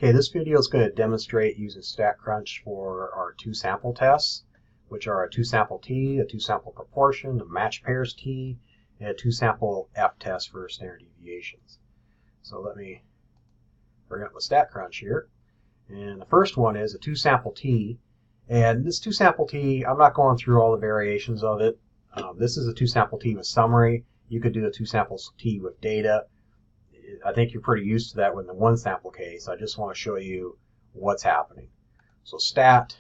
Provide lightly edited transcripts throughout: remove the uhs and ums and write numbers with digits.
Okay, this video is going to demonstrate using StatCrunch for our two sample tests, which are a two sample T, a two sample proportion, a match pairs T, and a two sample F test for standard deviations. So let me bring up my StatCrunch here. And the first one is a two sample T. And this two sample T, I'm not going through all the variations of it. This is a two sample T with summary. You could do a two sample T with data. I think you're pretty used to that with the one sample case. I just want to show you what's happening. So stat,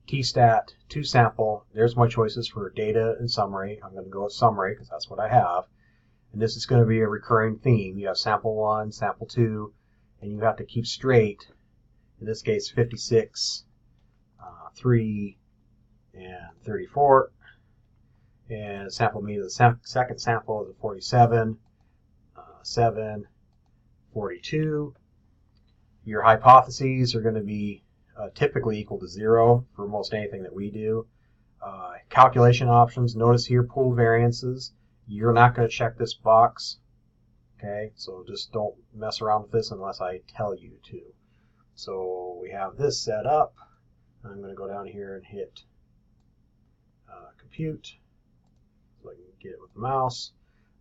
T-stat, two sample. There's my choices for data and summary. I'm going to go with summary because that's what I have. And this is going to be a recurring theme. You have sample 1, sample 2, and you have to keep straight. In this case, 56, 3, and 34. And sample mean of the second sample is a 47. 7, 42. Your hypotheses are going to be typically equal to 0 for most anything that we do. Calculation options, notice here pool variances. You're not going to check this box. Okay, so just don't mess around with this unless I tell you to. So we have this set up. I'm going to go down here and hit compute so I can get it with the mouse.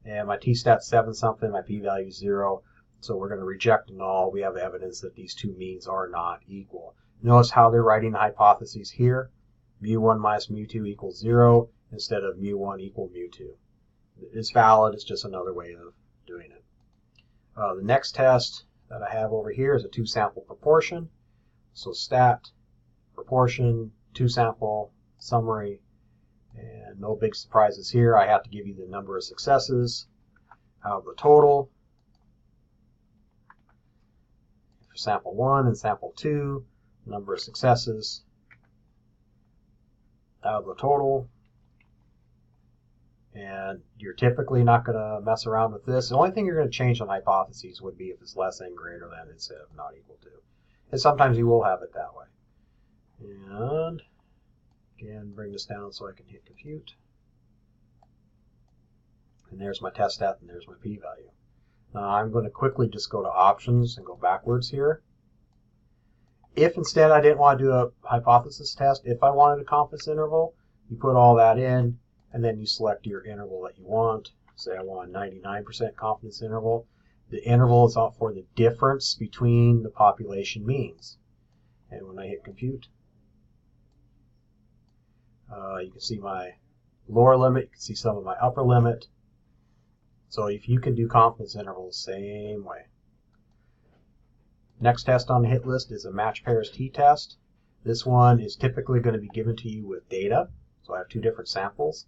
And my T-stat 7 something, my p-value is 0. So we're going to reject null. We have evidence that these two means are not equal. Notice how they're writing the hypotheses here. mu1 minus mu2 equals 0 instead of mu1 equal mu2. It's valid. It's just another way of doing it. The next test that I have over here is a two sample proportion. So stat, proportion, two sample, summary. And no big surprises here. I have to give you the number of successes out of the total. For sample 1 and sample 2, number of successes out of the total. And you're typically not going to mess around with this. The only thing you're going to change on hypotheses would be if it's less than, greater than, instead of not equal to. And sometimes you will have it that way. And again, bring this down so I can hit compute. And there's my test stat and there's my p-value. Now I'm going to quickly just go to options and go backwards here. If instead I didn't want to do a hypothesis test, if I wanted a confidence interval, you put all that in and then you select your interval that you want. Say I want a 99% confidence interval. The interval is out for the difference between the population means. And when I hit compute, you can see my lower limit, you can see some of my upper limit. So if you can do confidence intervals, same way. Next test on the hit list is a match pairs t-test. This one is typically going to be given to you with data. So I have two different samples.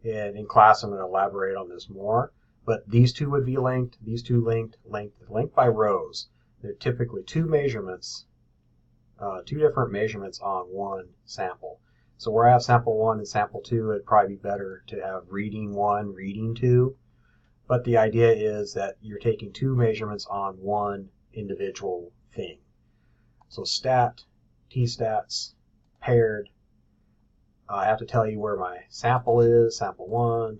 And in class I'm going to elaborate on this more. But these two would be linked, these two linked by rows. They're typically two measurements, two different measurements on one sample. So where I have sample 1 and sample 2, it'd probably be better to have reading 1, reading 2. But the idea is that you're taking two measurements on one individual thing. So stat, T-stats, paired. I have to tell you where my sample is, sample 1,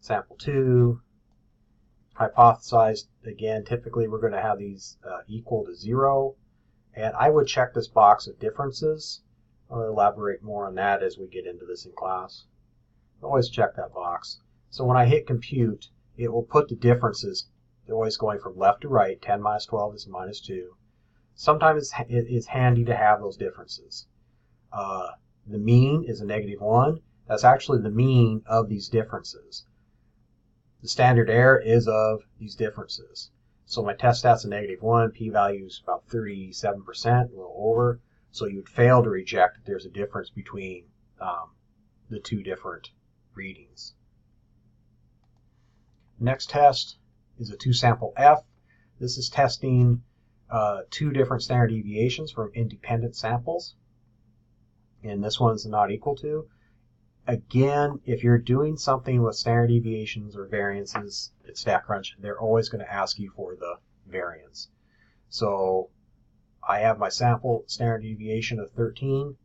sample 2. Hypothesized, again, typically we're going to have these equal to 0. And I would check this box of differences. I'll elaborate more on that as we get into this in class. Always check that box. So when I hit compute, it will put the differences always going from left to right. 10 minus 12 is minus 2. Sometimes it's handy to have those differences. The mean is a -1. That's actually the mean of these differences. The standard error is of these differences. So my test stat's a -1. P-value is about 37%, a little over. So you would fail to reject if there's a difference between the two different readings. Next test is a two sample F. This is testing two different standard deviations from independent samples. And this one's not equal to. Again, if you're doing something with standard deviations or variances at StatCrunch, they're always going to ask you for the variance. So I have my sample standard deviation of 13.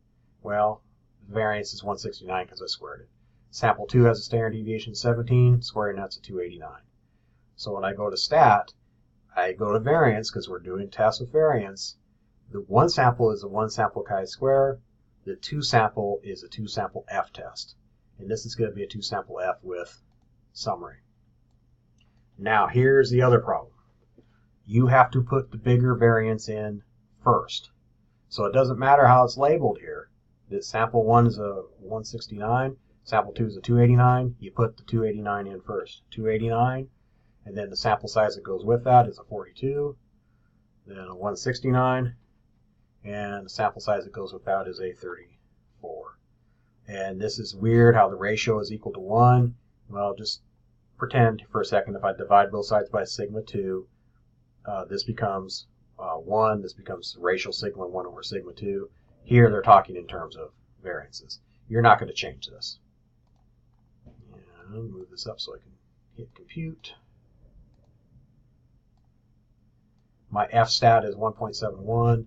Well, the variance is 169 because I squared it. Sample 2 has a standard deviation of 17. Squaring that's a 289. So when I go to stat, I go to variance because we're doing tests with variance. The one sample is a one sample chi-square. The two sample is a two sample F test. And this is going to be a two sample F with summary. Now here's the other problem. You have to put the bigger variance in first. So it doesn't matter how it's labeled here. That sample 1 is a 169, sample 2 is a 289. You put the 289 in first. 289, and then the sample size that goes with that is a 42, then a 169, and the sample size that goes with that is a 34. And this is weird how the ratio is equal to 1. Well, just pretend for a second if I divide both sides by sigma 2, this becomes 1. This becomes racial sigma 1 over sigma 2. Here they're talking in terms of variances. You're not going to change this. And move this up so I can hit compute. My F stat is 1.71.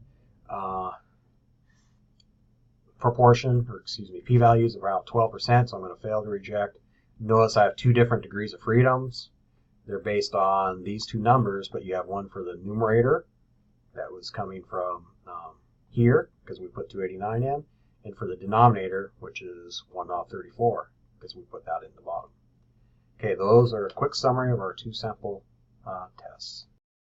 Proportion, or excuse me, p-value is around 12%, so I'm going to fail to reject. Notice I have two different degrees of freedoms. They're based on these two numbers, but you have one for the numerator that was coming from here, because we put 289 in, and for the denominator, which is 1/34, because we put that in the bottom. Okay, those are a quick summary of our two sample tests.